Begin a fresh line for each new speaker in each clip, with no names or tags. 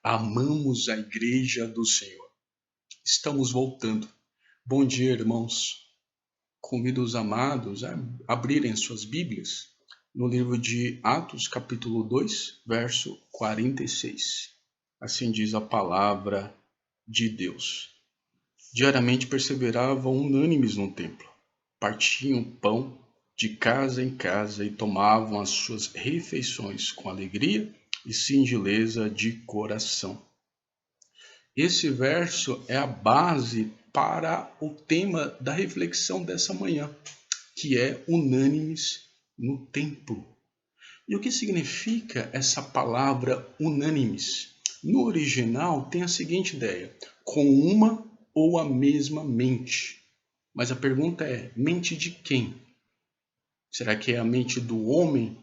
Amamos a Igreja do Senhor. Estamos voltando. Bom dia, irmãos. Convido os amados a abrirem suas Bíblias no livro de Atos, capítulo 2, verso 46. Assim diz a palavra de Deus. Diariamente perseveravam unânimes no templo, partiam pão de casa em casa e tomavam as suas refeições com alegria e singeleza de coração. Esse verso é a base para o tema da reflexão dessa manhã, que é unânimes no templo. E o que significa essa palavra unânimes? No original tem a seguinte ideia: com uma ou a mesma mente. Mas a pergunta é: mente de quem? Será que é a mente do homem,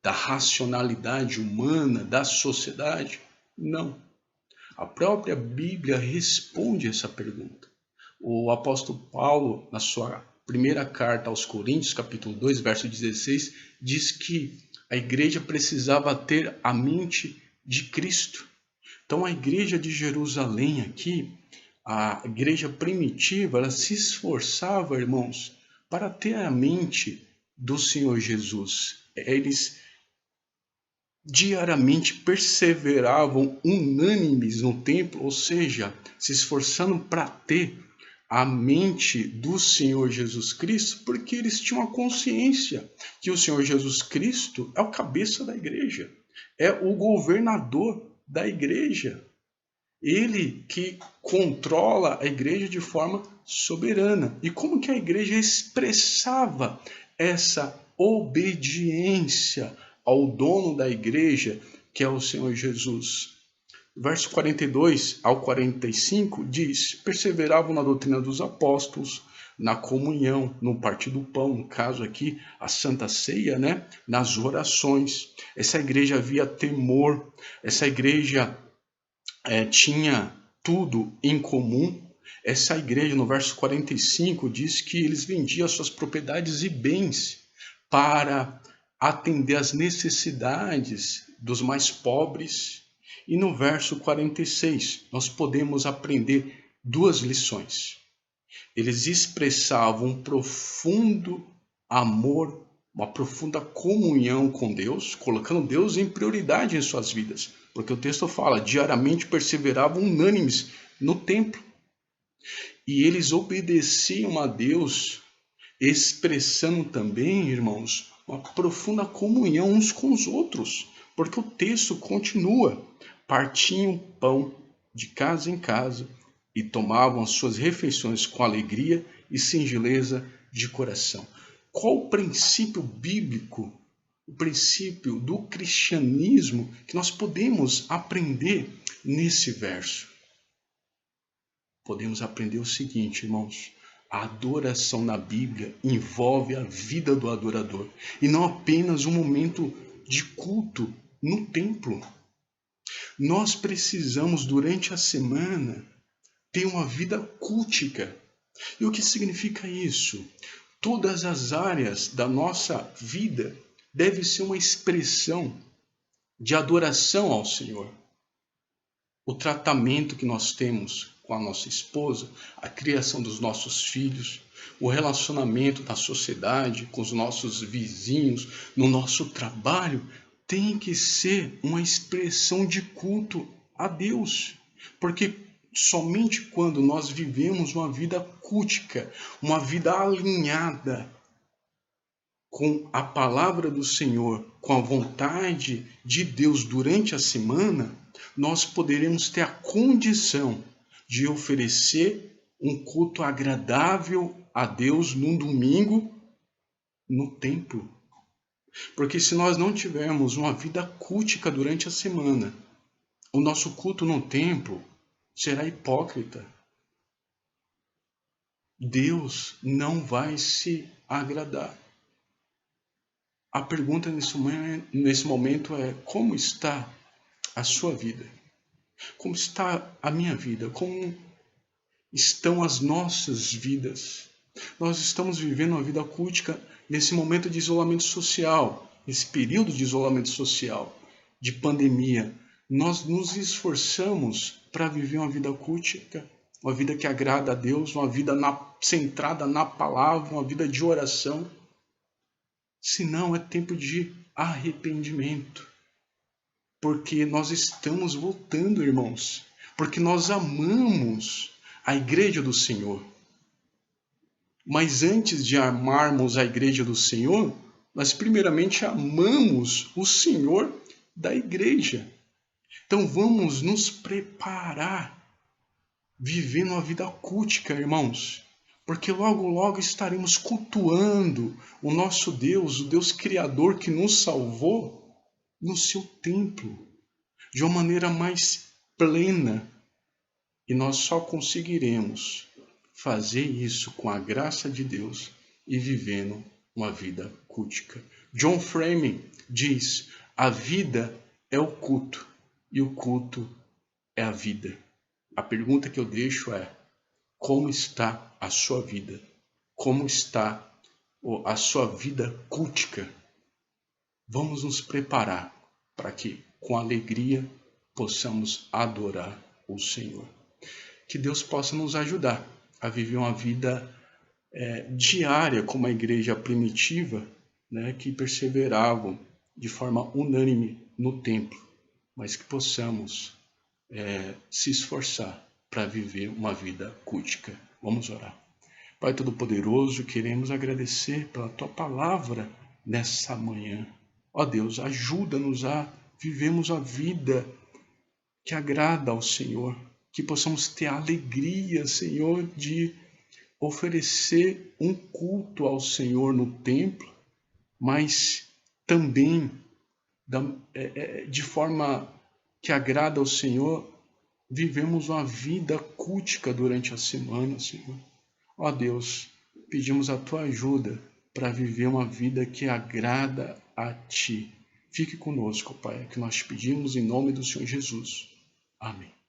da racionalidade humana, da sociedade? Não. A própria Bíblia responde essa pergunta. O apóstolo Paulo, na sua primeira carta aos Coríntios, capítulo 2, verso 16, diz que a igreja precisava ter a mente de Cristo. Então a igreja de Jerusalém aqui, a igreja primitiva, ela se esforçava, irmãos, para ter a mente do Senhor Jesus. Eles diariamente perseveravam unânimes no templo, ou seja, se esforçando para ter a mente do Senhor Jesus Cristo, porque eles tinham a consciência que o Senhor Jesus Cristo é o cabeça da igreja, é o governador da igreja, ele que controla a igreja de forma soberana. E como que a igreja expressava essa obediência ao dono da igreja, que é o Senhor Jesus? Verso 42 ao 45 diz: perseveravam na doutrina dos apóstolos, na comunhão, no partir do pão, no caso aqui, a Santa Ceia, né? Nas orações. Essa igreja havia temor, essa igreja tinha tudo em comum. Essa igreja, no verso 45, diz que eles vendiam suas propriedades e bens para atender às necessidades dos mais pobres. E no verso 46, nós podemos aprender duas lições. Eles expressavam um profundo amor, uma profunda comunhão com Deus, colocando Deus em prioridade em suas vidas. Porque o texto fala, diariamente perseveravam unânimes no templo. E eles obedeciam a Deus, expressando também, irmãos, uma profunda comunhão uns com os outros. Porque o texto continua, partiam pão de casa em casa e tomavam as suas refeições com alegria e singeleza de coração. Qual o princípio bíblico, o princípio do cristianismo que nós podemos aprender nesse verso? Podemos aprender o seguinte, irmãos: a adoração na Bíblia envolve a vida do adorador e não apenas um momento de culto no templo. Nós precisamos, durante a semana, ter uma vida cultica. E o que significa isso? Todas as áreas da nossa vida devem ser uma expressão de adoração ao Senhor. O tratamento que nós temos com a nossa esposa, a criação dos nossos filhos, o relacionamento na sociedade, com os nossos vizinhos, no nosso trabalho, tem que ser uma expressão de culto a Deus. Porque somente quando nós vivemos uma vida cultica, uma vida alinhada com a palavra do Senhor, com a vontade de Deus durante a semana, nós poderemos ter a condição de oferecer um culto agradável a Deus num domingo no templo. Porque se nós não tivermos uma vida cultica durante a semana, o nosso culto no templo será hipócrita. Deus não vai se agradar. A pergunta nesse momento é: como está a sua vida? Como está a minha vida? Como estão as nossas vidas? Nós estamos vivendo uma vida cultica nesse momento de isolamento social, nesse período de isolamento social, de pandemia. nós nos esforçamos para viver uma vida cultica, uma vida que agrada a Deus, uma vida centrada na palavra, uma vida de oração. Se não, é tempo de arrependimento. Porque nós estamos voltando, irmãos. Porque nós amamos a igreja do Senhor. Mas antes de amarmos a igreja do Senhor, nós primeiramente amamos o Senhor da igreja. Então vamos nos preparar, vivendo uma vida cultica, irmãos. Porque logo, logo estaremos cultuando o nosso Deus, o Deus Criador que nos salvou, no seu templo, de uma maneira mais plena. E nós só conseguiremos fazer isso com a graça de Deus e vivendo uma vida cultica. John Frame diz: a vida é o culto e o culto é a vida. A pergunta que eu deixo é: como está a sua vida? Como está a sua vida cultica? Vamos nos preparar para que, com alegria, possamos adorar o Senhor. Que Deus possa nos ajudar a viver uma vida diária como a igreja primitiva, né, que perseveravam de forma unânime no templo, mas que possamos se esforçar para viver uma vida cultica. Vamos orar. Pai Todo-Poderoso, queremos agradecer pela Tua palavra nessa manhã. Ó Deus, ajuda-nos a vivermos a vida que agrada ao Senhor, que possamos ter a alegria, Senhor, de oferecer um culto ao Senhor no templo, mas também de forma que agrada ao Senhor, vivemos uma vida cultica durante a semana, Senhor. Ó Deus, pedimos a Tua ajuda para viver uma vida que agrada a Ti. Fique conosco, Pai, que nós te pedimos em nome do Senhor Jesus. Amém.